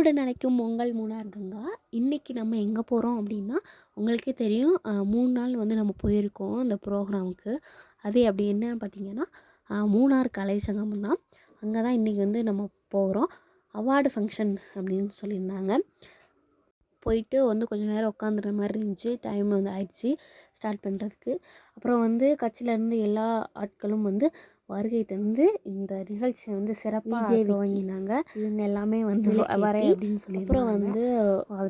அன்புடன் அழைக்கும் உங்கள் மூணார் கங்கா. இன்றைக்கி நம்ம எங்கே போகிறோம் அப்படின்னா, உங்களுக்கே தெரியும் 3 நாள் வந்து நம்ம போயிருக்கோம் இந்த ப்ரோக்ராமுக்கு. அது அப்படி என்னன்னு பார்த்தீங்கன்னா, மூணார் கலை சங்கமம் தான். அங்கே தான் இன்றைக்கி வந்து நம்ம போகிறோம். அவார்டு ஃபங்க்ஷன் அப்படின்னு சொல்லியிருந்தாங்க. போயிட்டு வந்து கொஞ்சம் நேரம் உட்காந்துற மாதிரி இருந்துச்சு. டைம் வந்து ஆயிடுச்சு ஸ்டார்ட் பண்ணுறதுக்கு. அப்புறம் வந்து கட்சியிலேருந்து எல்லா ஆட்களும் வந்து வருகை தந்து இந்த நிகழ்ச்சியை வந்து சிறப்பாக துவங்கினாங்க. இவங்க எல்லாமே வந்து வரேன் அப்படின்னு சொல்லி அப்புறம் வந்து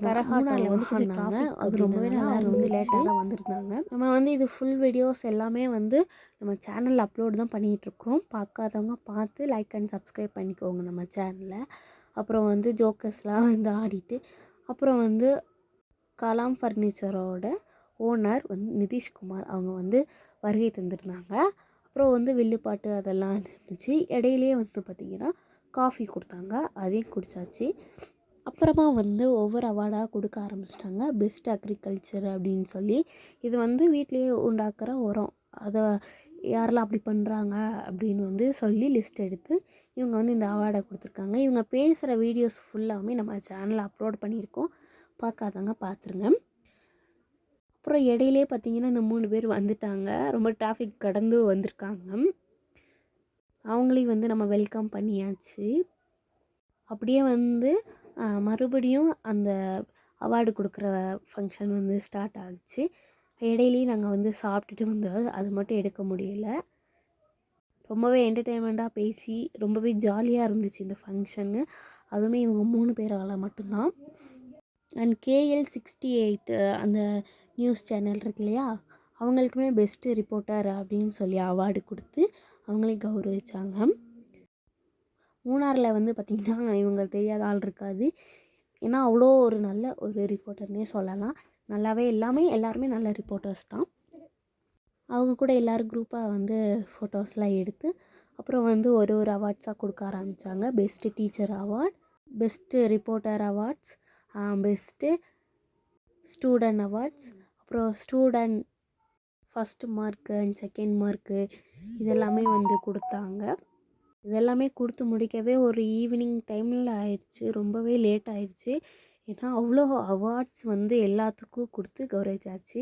கரகாட்டில் வந்து பண்ணாங்க. அது ரொம்பவே நல்லா வந்து லேட்டாக தான் வந்திருந்தாங்க. நம்ம வந்து இது ஃபுல் வீடியோஸ் எல்லாமே வந்து நம்ம சேனலில் அப்லோட் தான் பண்ணிகிட்ருக்குறோம். பார்க்காதவங்க பார்த்து லைக் அண்ட் சப்ஸ்கிரைப் பண்ணிக்கோங்க நம்ம சேனலில். அப்புறம் வந்து ஜோக்கர்ஸ்லாம் வந்து ஆடிட்டு, அப்புறம் வந்து கலாம் ஃபர்னிச்சரோட ஓனர் வந்து நிதிஷ்குமார் அவங்க வந்து வருகை தந்திருந்தாங்க. அப்புறம் வந்து வில்லுப்பாட்டு அதெல்லாம் இருந்துச்சு. இடையிலேயே வந்து பார்த்திங்கன்னா காஃபி கொடுத்தாங்க, அதையும் குடித்தாச்சு. அப்புறமா வந்து ஒவ்வொரு அவார்டாக கொடுக்க ஆரம்பிச்சிட்டாங்க. பெஸ்ட் அக்ரிகல்ச்சர் அப்படின்னு சொல்லி, இது வந்து வீட்லேயே உண்டாக்குற உரம், அதை யாரெல்லாம் அப்படி பண்ணுறாங்க அப்படின்னு வந்து சொல்லி லிஸ்ட் எடுத்து இவங்க வந்து இந்த அவார்டை கொடுத்துருக்காங்க. இவங்க பேசுகிற வீடியோஸ் ஃபுல்லாமே நம்ம சேனலில் அப்லோட் பண்ணியிருக்கோம். பார்க்காதவங்க பார்த்துருங்க. அப்புறம் இடையிலே பார்த்திங்கன்னா இந்த 3 பேர் வந்துட்டாங்க. ரொம்ப டிராஃபிக் கடந்து வந்திருக்காங்க. அவங்களையும் வந்து நம்ம வெல்கம் பண்ணியாச்சு. அப்படியே வந்து மறுபடியும் அந்த அவார்டு கொடுக்குற ஃபங்க்ஷன் வந்து ஸ்டார்ட் ஆகிடுச்சு. இடையிலேயே நாங்கள் வந்து சாப்பிட்டுட்டு வந்தோம். அது மட்டும் எடுக்க முடியல. ரொம்பவே என்டர்டெயின்மெண்ட்டாக பேசி ரொம்பவே ஜாலியாக இருந்துச்சு இந்த ஃபங்க்ஷன்னு. அதுவுமே இவங்க 3 பேரால் மட்டும்தான். அண்ட் KL 68 அந்த நியூஸ் சேனல் இருக்கு இல்லையா, அவங்களுக்குமே பெஸ்ட்டு ரிப்போர்ட்டர் அப்படின்னு சொல்லி அவார்டு கொடுத்து அவங்களையும் கௌரவிச்சாங்க. மூணாரில் வந்து பார்த்திங்கன்னா இவங்க தெரியாத ஆள் இருக்காது. ஏன்னா அவ்வளோ ஒரு நல்ல ஒரு ரிப்போர்ட்டர்னே சொல்லலாம். நல்லாவே எல்லாருமே நல்ல ரிப்போர்ட்டர்ஸ் தான். அவங்க கூட எல்லோரும் குரூப்பாக வந்து ஃபோட்டோஸ்லாம் எடுத்து அப்புறம் வந்து ஒரு அவார்ட்ஸாக கொடுக்க ஆரம்பித்தாங்க. Best teacher award, best reporter awards, best student awards, அப்புறம் student first mark and second mark இதெல்லாமே வந்து கொடுத்தாங்க. இதெல்லாமே கொடுத்து முடிக்கவே ஒரு ஈவினிங் டைமில் ஆயிடுச்சு. ரொம்பவே லேட் ஆயிடுச்சு. ஏன்னா அவ்வளோ அவார்ட்ஸ் வந்து எல்லாத்துக்கும் கொடுத்து கௌரவிச்சாச்சு.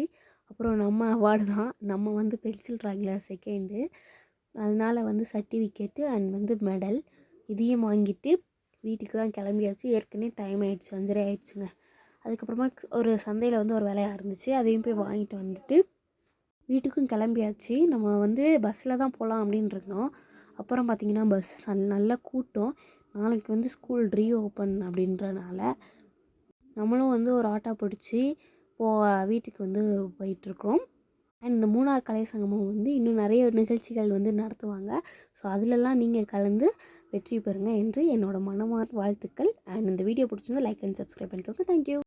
அப்புறம் நம்ம அவார்டு தான். நம்ம வந்து பென்சில் ட்ராயிங்கில் செகண்டு. அதனால் வந்து சர்டிஃபிகேட்டு அண்ட் வந்து மெடல் இதையும் வாங்கிட்டு வீட்டுக்கு தான் கிளம்பியாச்சு. ஏற்கனவே டைம் ஆகிடுச்சு, 5:30 ஆகிடுச்சுங்க. அதுக்கப்புறமா ஒரு சந்தையில் வந்து ஒரு வேலையாக இருந்துச்சு. அதையும் போய் வாங்கிட்டு வந்துட்டு வீட்டுக்கும் கிளம்பியாச்சு. நம்ம வந்து பஸ்ஸில் தான் போகலாம் அப்படின்னு இருந்தோம். அப்புறம் பார்த்திங்கன்னா பஸ் நல்ல கூட்டம். நாளைக்கு வந்து ஸ்கூல் ரீஓப்பன் அப்படின்றனால நம்மளும் வந்து ஒரு ஆட்டோ பிடிச்சி வீட்டுக்கு வந்து போயிட்டுருக்குறோம். அண்ட் இந்த மூணார் கலை சங்கமம் வந்து இன்னும் நிறைய நிகழ்ச்சிகள் வந்து நடத்துவாங்க. ஸோ அதிலெல்லாம் நீங்கள் கலந்து வெற்றி பெறுங்க என்று என்னோடய மனமார்ந்த வாழ்த்துக்கள். அண்ட் இந்த வீடியோ பிடிச்சிருந்தா லைக் அண்ட் சப்ஸ்கிரைப் பண்ணிக்கோங்க. தேங்க்யூ.